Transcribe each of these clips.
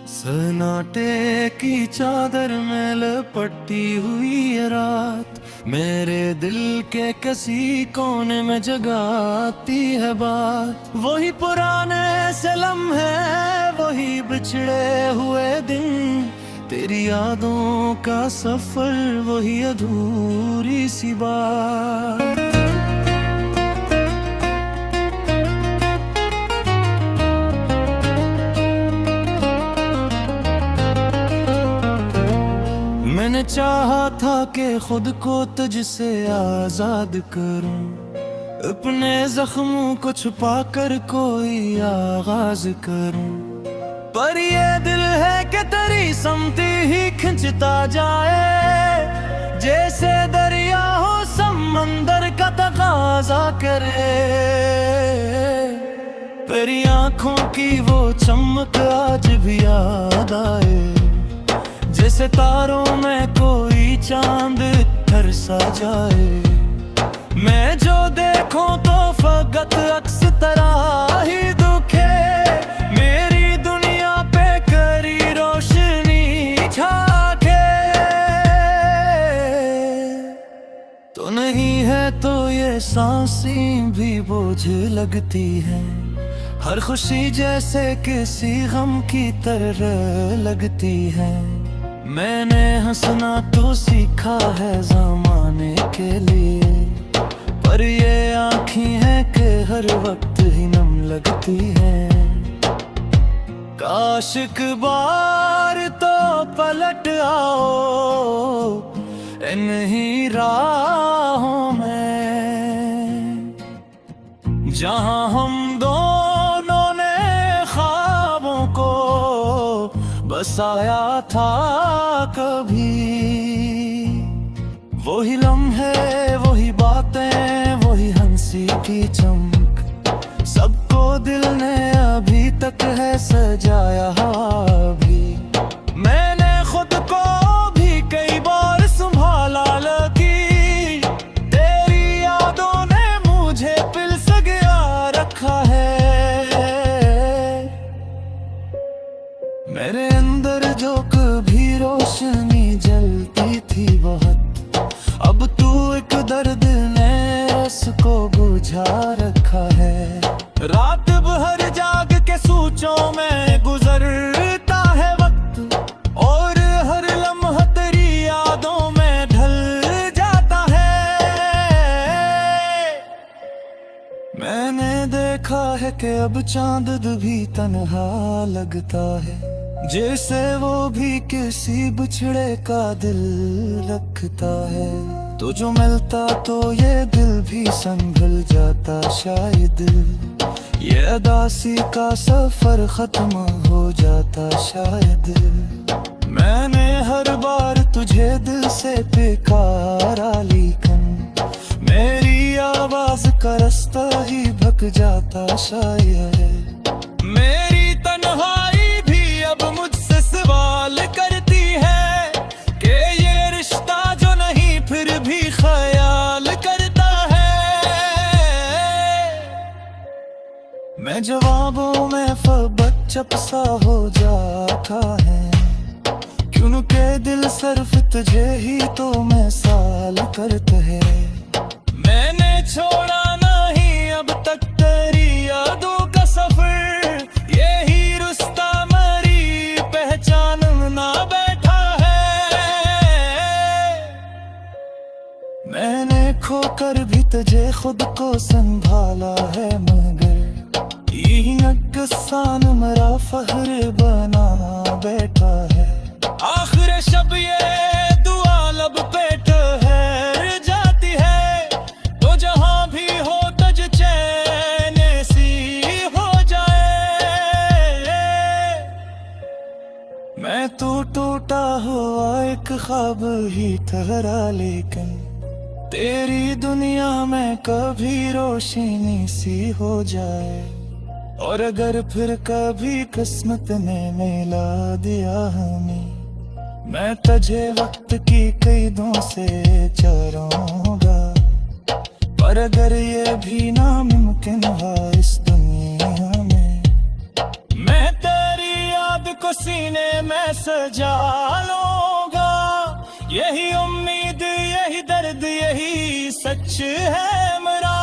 सन्नाटे की चादर में लपटी हुई ये रात मेरे दिल के किसी कोने में जगाती है बात। वही पुराने से लम्हे, वही बिछड़े हुए दिन, तेरी यादों का सफर, वही अधूरी सी बात। मैंने चाहा था कि खुद को तुझसे आजाद करूं, अपने जख्मों को छुपा कर कोई आगाज करूं, पर ये दिल है कि तेरी समती ही खिंचता जाए, जैसे दरिया हो समंदर का तकाजा करे। तेरी आंखों की वो चमक आज भी याद आए, जैसे तारों में कोई चांद तरसा जाए। मैं जो देखूं तो फकत अक्स तरह ही दुखे, मेरी दुनिया पे करी रोशनी झाके। तो नहीं है तो ये सांसें भी बोझ लगती है, हर खुशी जैसे किसी गम की तरह लगती है। मैंने हंसना तो सीखा है ज़माने के लिए, पर ये आँखें हैं कि हर वक्त ही नम लगती हैं। काश एक बार तो पलट आओ इन्हीं राहों में, जहाँ हम दोनों ने ख्वाबों को बसाया था कभी। वही लम्हे, वही बातें, वही हंसी की चमक, सबको दिल ने अभी तक है सजाया भी। मैंने खुद को भी कई बार संभाला, लगी तेरी यादों ने मुझे पिलस गया रखा है। मेरे अंदर जो कभी रोशनी जलती थी बहुत, अब तू एक दर्द ने उसको बुझा रखा है। रात भर जाग के सोचों में गुजरता है वक्त, और हर लम्हा तेरी यादों में ढल जाता है। मैंने देखा है कि अब चांद भी तन्हा लगता है, जैसे वो भी किसी बिछड़े का दिल रखता है। तो जो मिलता तो ये दिल भी संभल जाता शायद, ये अदासी का सफर खत्म हो जाता शायद। मैंने हर बार तुझे दिल से पुकारा, लेकिन मेरी आवाज का रास्ता ही भटक जाता शायद। मेरी तन्हाई भी अब मुझसे सवाल करती है कि ये रिश्ता जो नहीं फिर भी ख्याल करता है। मैं जवाबों में फबच्चप सा हो जाता है, क्योंकि दिल सिर्फ तुझे ही तो मैं साल करते है। मैंने छोड़ा नहीं अब तक तेरी यादों का सफर, यही रुस्ता मरी पहचान ना बैठा है। मैंने खोकर भी तुझे खुद को संभाला है, मगर यही नक्सान मेरा फख्र बना बैठा है। आखिर शब ये दुआ लब पे ठहर जाती है, तो जहां भी हो तुझ चैन सी हो जाए। मैं तो टूटा हुआ एक ख्वाब ही ठहरा, लेकिन तेरी दुनिया में कभी रोशनी सी हो जाए। और अगर फिर कभी किस्मत ने मिला दिया हमें, मैं तुझे वक्त की कैदों से चरूंगा। पर अगर ये भी नामुमकिन है इस दुनिया में, मैं तेरी याद को सीने सजा लूंगा। यही उम्मीद, यही दर्द, यही सच है मेरा।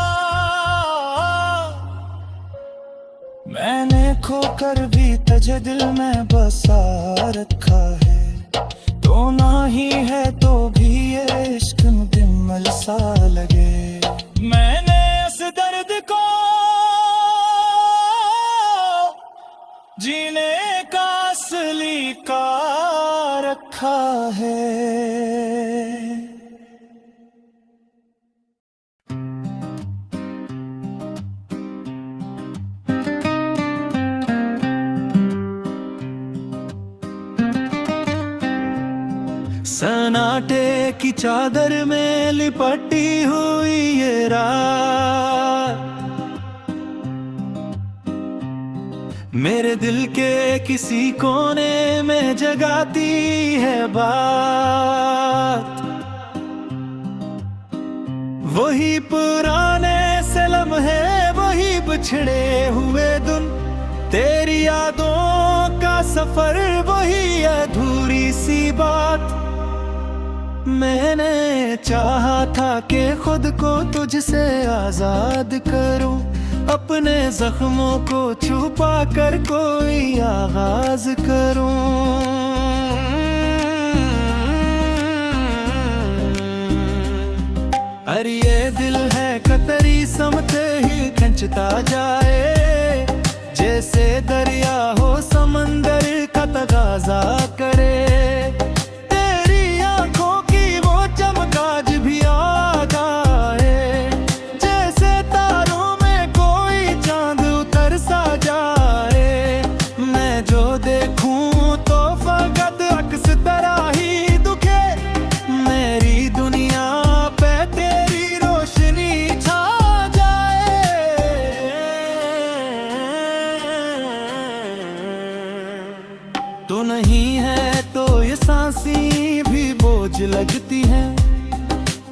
मैंने खोकर भी तुझे दिल में बसा रखा है। तो ना ही है तो भी ये इश्क मुकम्मल सा लगे। मैंने इस दर्द को जीने का असली का रखा है। सन्नाटे की चादर में लिपटी हुई ये रात मेरे दिल के किसी कोने में जगाती है बात। वही पुराने से लम्हे, वही बिछड़े हुए दिन, तेरी यादों का सफर, वही अधूरी सी बात। मैंने चाहा था कि खुद को तुझसे आजाद करूं, अपने जख्मों को छुपा कर कोई आगाज करूं। अरे ये दिल है कतरी समते ही खिंचता जाए, जैसे दरिया हो समंदर का तगाजा करे। तो नहीं है तो ये सांसें भी बोझ लगती हैं,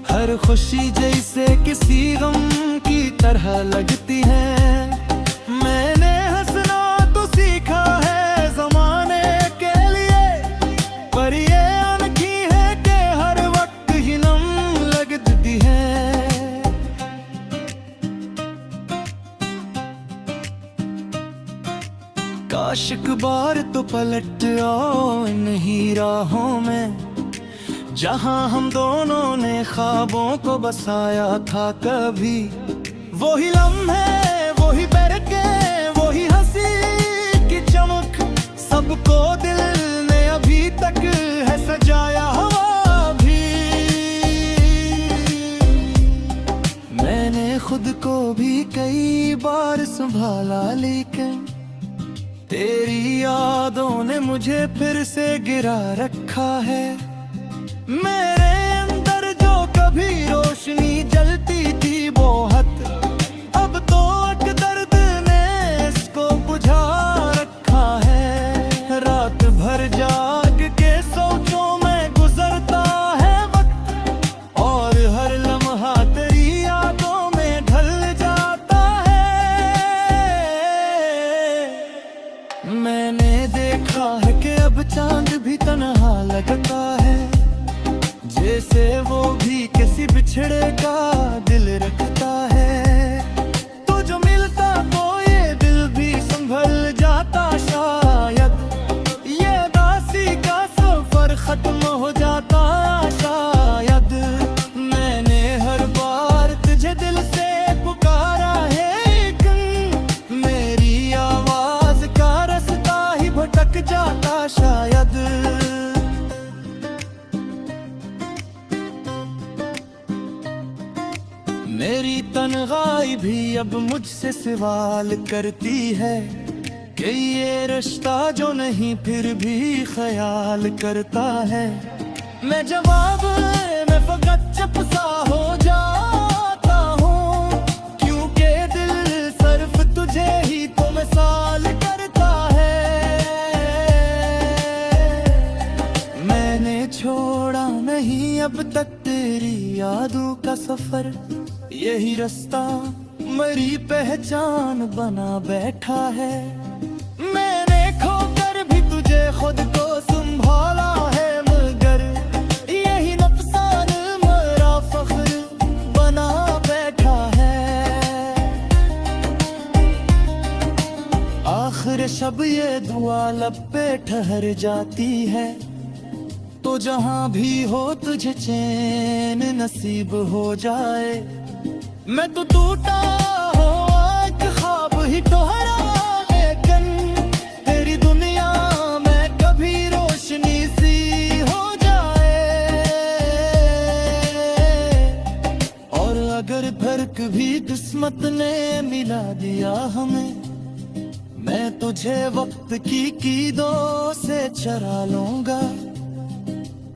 हर खुशी जैसे किसी गम की तरह लगती है। मैंने हंसना तो सीखा है ज़माने के लिए, पर ये अनकी है कि हर वक्त ही नम लगती है। काश एक बार तो पलट आओ इन्हीं राहों में, जहां हम दोनों ने ख्वाबों को बसाया था कभी। वही लम्हे, वही बरके, वही हंसी की चमक, सबको दिल ने अभी तक है सजाया हुआ भी। मैंने खुद को भी कई बार संभाला, लेकिन तेरी यादों ने मुझे फिर से गिरा रखा है। मेरे अंदर जो कभी रोशनी जलती थी बहुत, अब तो एक दर्द ने इसको बुझा रखा है। रात भर जाग के सोचों में गुजरता है वक्त, और हर लम्हा तेरी यादों में ढल जाता है। मैंने देखा है कि अब चांद भी तन्हा लगता है, जैसे वो भी किसी बिछड़े का दिल रखता है। तो जो मिलता तो ये दिल भी संभल जाता शायद, ये दासी का सफर खत्म हो जाता शायद। मैंने हर बार तुझे दिल से पुकारा है, लेकिन मेरी आवाज का रास्ता ही भटक जाता शायद। मेरी तन्हाई भी अब मुझसे सवाल करती है कि ये रिश्ता जो नहीं फिर भी ख्याल करता है। मैं जवाब में फकत चुप सा हो जाता हूँ, क्योंकि दिल सिर्फ तुझे ही तो मिसाल करता है। मैंने छोड़ा नहीं अब तक तेरी यादों का सफर, यही रास्ता मेरी पहचान बना बैठा है। मैंने खोकर भी तुझे खुद को संभाला, आखिर शब ये दुआ लब पे ठहर जाती है, तो जहां भी हो तुझे चैन नसीब हो जाए। मैं तो टूटा हो एक ख्वाब ही टोहरा, लेकिन तेरी दुनिया में कभी रोशनी सी हो जाए। और अगर फर्क भी किस्मत ने मिला दिया हमें, मैं तुझे वक्त की कीदों से चरा लूंगा।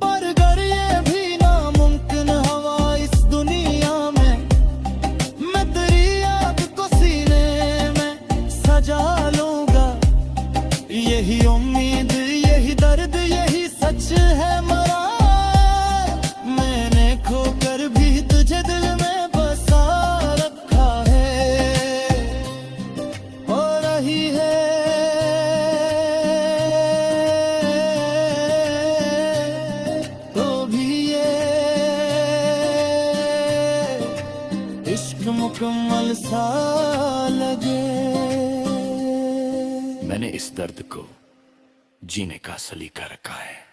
पर अगर ये भी नामुमकिन हवा इस दुनिया में, मैं तेरी याद को सीने में सजा लूंगा। यही उम्मीद, यही दर्द, यही सच है मरा, मैंने खोकर भी तुझे दिल में बसा रखा है। हो रही है तो भी ये इश्क मुकम्मल सा लगे। मैंने इस दर्द को जीने का सलीका रखा है।